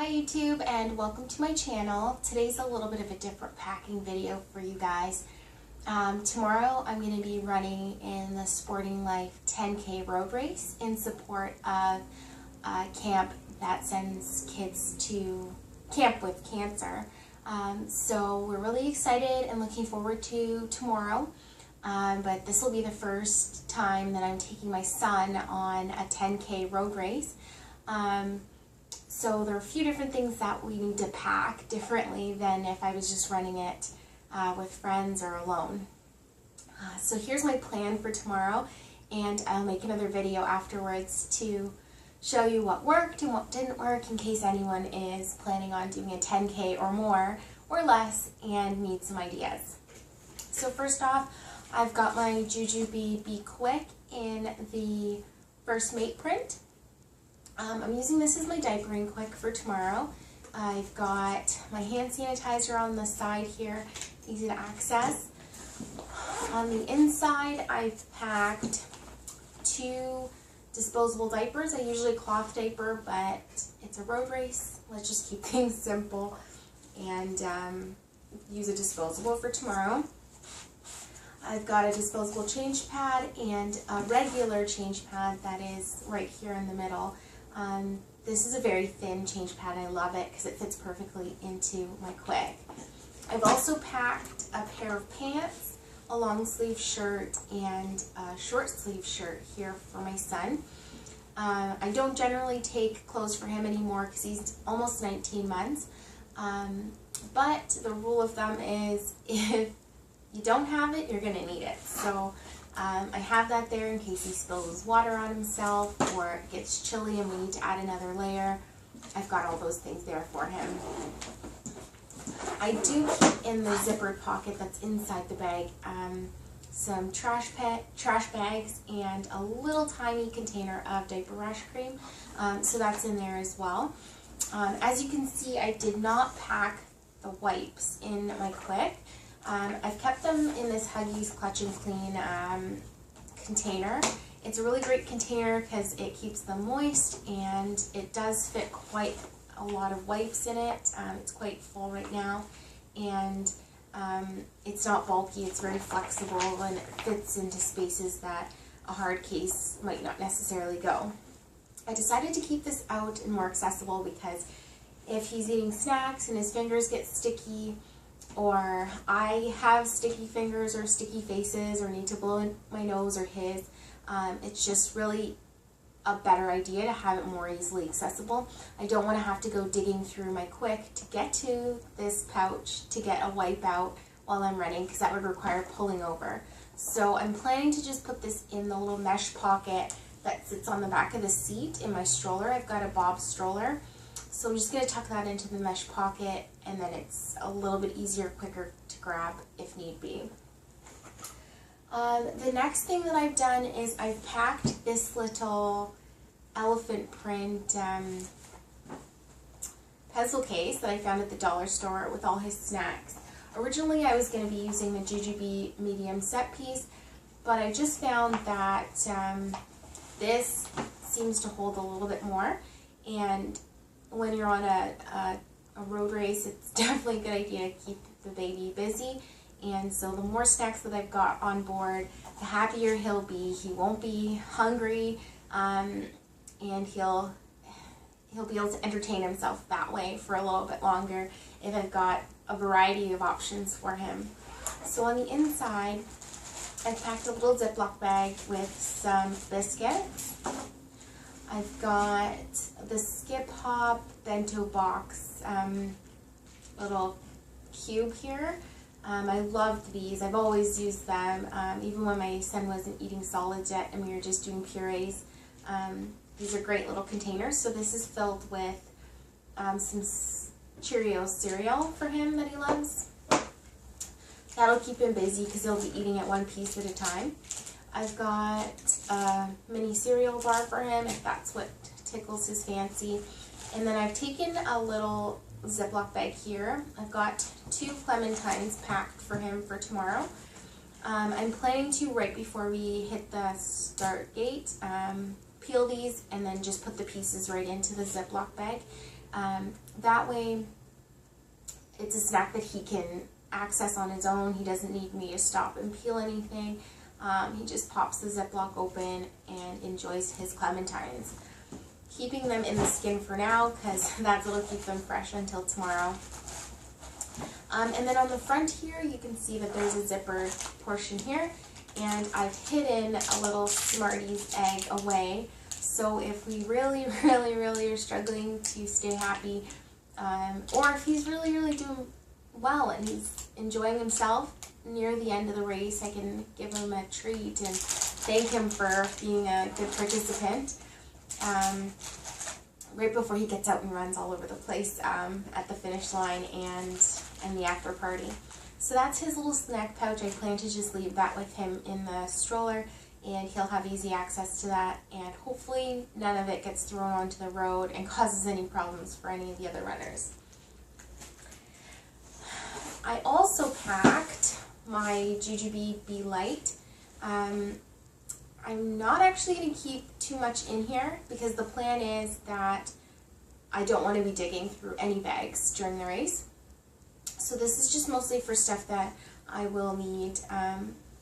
Hi YouTube, and welcome to my channel. Today's a little bit of a different packing video for you guys. Tomorrow I'm going to be running in the Sporting Life 10K road race in support of a camp that sends kids to Camp with Cancer. So we're really excited and looking forward to tomorrow. But this will be the first time that I'm taking my son on a 10K road race. So there are a few different things that we need to pack differently than if I was just running it with friends or alone. So here's my plan for tomorrow, and I'll make another video afterwards to show you what worked and what didn't work in case anyone is planning on doing a 10K or more or less and needs some ideas. So first off, I've got my Jujube Be Quick in the First Mate print. I'm using this as my diapering quick for tomorrow. I've got my hand sanitizer on the side here, easy to access. On the inside, I've packed 2 disposable diapers. I usually cloth diaper, but it's a road race. Let's just keep things simple and use a disposable for tomorrow. I've got a disposable change pad and a regular change pad that is right here in the middle. This is a very thin change pad. I love it because it fits perfectly into my quick. I've also packed a pair of pants, a long sleeve shirt, and a short sleeve shirt here for my son. I don't generally take clothes for him anymore because he's almost 19 months. But the rule of thumb is if you don't have it, you're going to need it. So I have that there in case he spills water on himself or it gets chilly and we need to add another layer. I've got all those things there for him. I do keep in the zippered pocket that's inside the bag some trash bags and a little tiny container of diaper rash cream. So that's in there as well. As you can see, I did not pack the wipes in my quick. I've kept them in this Huggies Clutch and Clean container. It's a really great container because it keeps them moist and it does fit quite a lot of wipes in it. It's quite full right now, and it's not bulky, it's very flexible, and it fits into spaces that a hard case might not necessarily go. I decided to keep this out and more accessible because if he's eating snacks and his fingers get sticky, or I have sticky fingers or sticky faces or need to blow in my nose or his, it's just really a better idea to have it more easily accessible. I don't want to have to go digging through my quick to get to this pouch to get a wipe out while I'm running, because that would require pulling over. So I'm planning to just put this in the little mesh pocket that sits on the back of the seat in my stroller. I've got a Bob stroller. So I'm just going to tuck that into the mesh pocket, and then it's a little bit easier, quicker to grab if need be. The next thing that I've done is I've packed this little elephant print pencil case that I found at the dollar store with all his snacks. Originally I was going to be using the Jujube medium set piece, but I just found that this seems to hold a little bit more, and when you're on a road race, it's definitely a good idea to keep the baby busy. And so the more snacks that I've got on board, the happier he'll be. He won't be hungry, and he'll be able to entertain himself that way for a little bit longer if I've got a variety of options for him. So on the inside, I've packed a little Ziploc bag with some biscuits. I've got the Skip Hop bento box little cube here. I loved these. I've always used them, even when my son wasn't eating solids yet and we were just doing purees. These are great little containers. So this is filled with some Cheerios cereal for him that he loves. That'll keep him busy because he'll be eating it one piece at a time. I've got a mini cereal bar for him if that's what tickles his fancy. And then I've taken a little Ziploc bag here. I've got 2 clementines packed for him for tomorrow. I'm planning to, right before we hit the start gate, peel these and then just put the pieces right into the Ziploc bag. That way it's a snack that he can access on his own. He doesn't need me to stop and peel anything. He just pops the Ziploc open and enjoys his clementines. Keeping them in the skin for now because that's what'll keep them fresh until tomorrow. And then on the front here, you can see that there's a zippered portion here, and I've hidden a little Smarties egg away. So if we really are struggling to stay happy, or if he's really doing well and he's enjoying himself near the end of the race, I can give him a treat and thank him for being a good participant. Right before he gets out and runs all over the place at the finish line and the after party. So that's his little snack pouch. I plan to just leave that with him in the stroller, and he'll have easy access to that, and hopefully none of it gets thrown onto the road and causes any problems for any of the other runners. I also packed my Jujube Be Light. I'm not actually going to keep too much in here because the plan is that I don't want to be digging through any bags during the race. So this is just mostly for stuff that I will need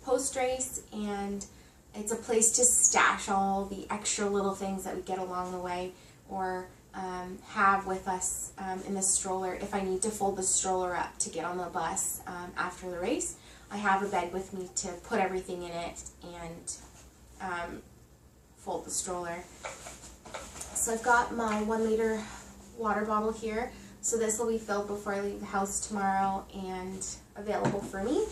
post-race, and it's a place to stash all the extra little things that we get along the way or have with us in the stroller. If I need to fold the stroller up to get on the bus after the race, I have a bag with me to put everything in it and fold the stroller. So I've got my 1 liter water bottle here. So this will be filled before I leave the house tomorrow and available for me.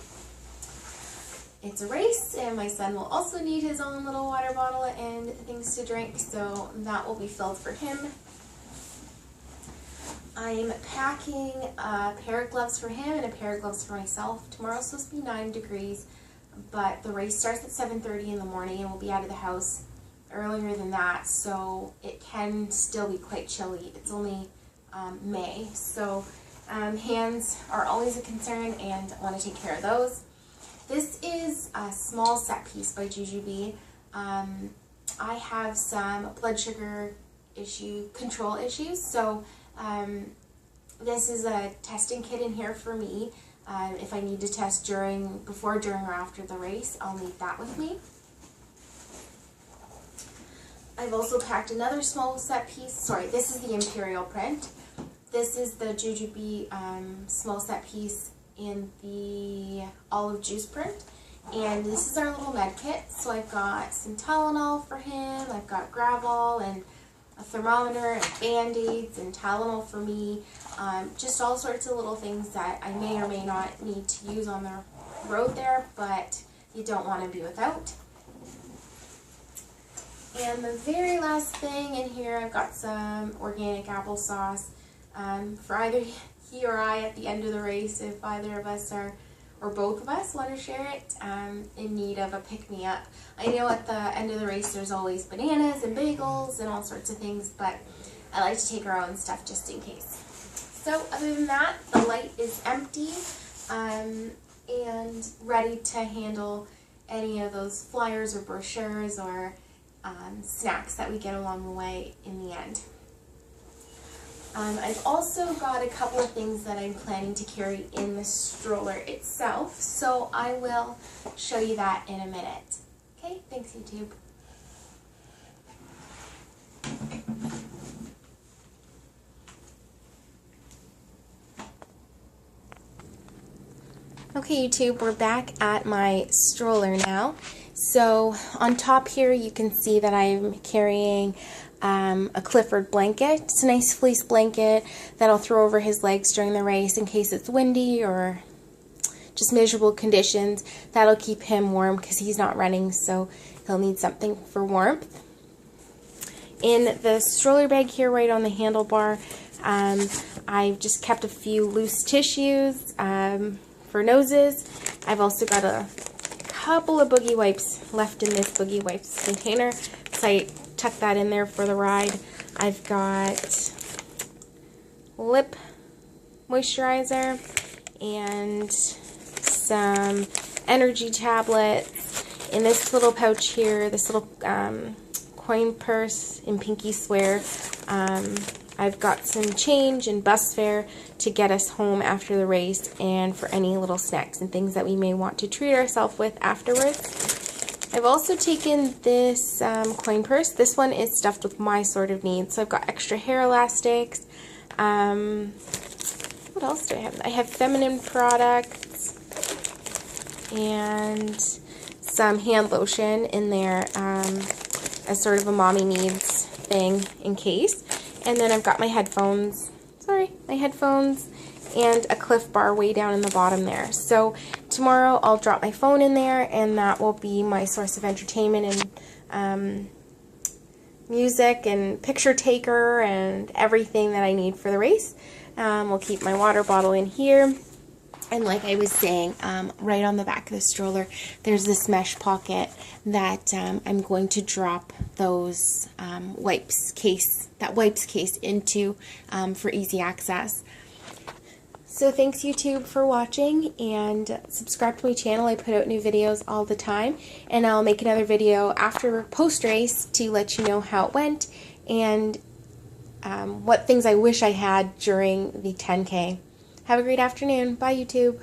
It's a race, and my son will also need his own little water bottle and things to drink, so that will be filled for him. I'm packing a pair of gloves for him and a pair of gloves for myself. Tomorrow's supposed to be 9 degrees, but the race starts at 7:30 in the morning, and we'll be out of the house earlier than that, so it can still be quite chilly. It's only May, so hands are always a concern, and I want to take care of those. This is a small set piece by Jujube. I have some blood sugar control issues, so this is a testing kit in here for me. If I need to test before, during, or after the race, I'll need that with me. I've also packed another small set piece. Sorry, this is the Imperial print. This is the Jujube small set piece in the olive juice print. And this is our little med kit. So I've got some Tylenol for him, I've got Gravol and a thermometer and Band-Aids and Tylenol for me. Just all sorts of little things that I may or may not need to use on the road there, but you don't want to be without. And the very last thing in here, I've got some organic applesauce for either he or I at the end of the race, if either of us or both of us want to share it, in need of a pick-me-up. I know at the end of the race there's always bananas and bagels and all sorts of things, but I like to take our own stuff just in case. So other than that, the light is empty and ready to handle any of those flyers or brochures or snacks that we get along the way in the end. I've also got a couple of things that I'm planning to carry in the stroller itself, so I will show you that in a minute. Okay, thanks YouTube. Okay YouTube, we're back at my stroller now. So on top here you can see that I'm carrying a Clifford blanket. It's a nice fleece blanket that I'll throw over his legs during the race in case it's windy or just miserable conditions. That'll keep him warm because he's not running, so he'll need something for warmth. In the stroller bag here right on the handlebar, I've just kept a few loose tissues for noses. I've also got a couple of boogie wipes left in this boogie wipes container, so I tuck that in there for the ride. I've got lip moisturizer and some energy tablets. In this little pouch here, this little coin purse in Pinky Swear, I've I've got some change and bus fare to get us home after the race, and for any little snacks and things that we may want to treat ourselves with afterwards. I've also taken this coin purse. This one is stuffed with my sort of needs. So I've got extra hair elastics. What else do I have? I have feminine products and some hand lotion in there as sort of a mommy needs thing in case. And then I've got my headphones, and a Cliff Bar way down in the bottom there. So tomorrow I'll drop my phone in there, and that will be my source of entertainment and music and picture taker and everything that I need for the race. We'll keep my water bottle in here. And like I was saying, right on the back of the stroller, there's this mesh pocket that I'm going to drop those wipes case into for easy access. So thanks YouTube for watching, and subscribe to my channel. I put out new videos all the time, and I'll make another video after post-race to let you know how it went and what things I wish I had during the 10K. Have a great afternoon. Bye, YouTube.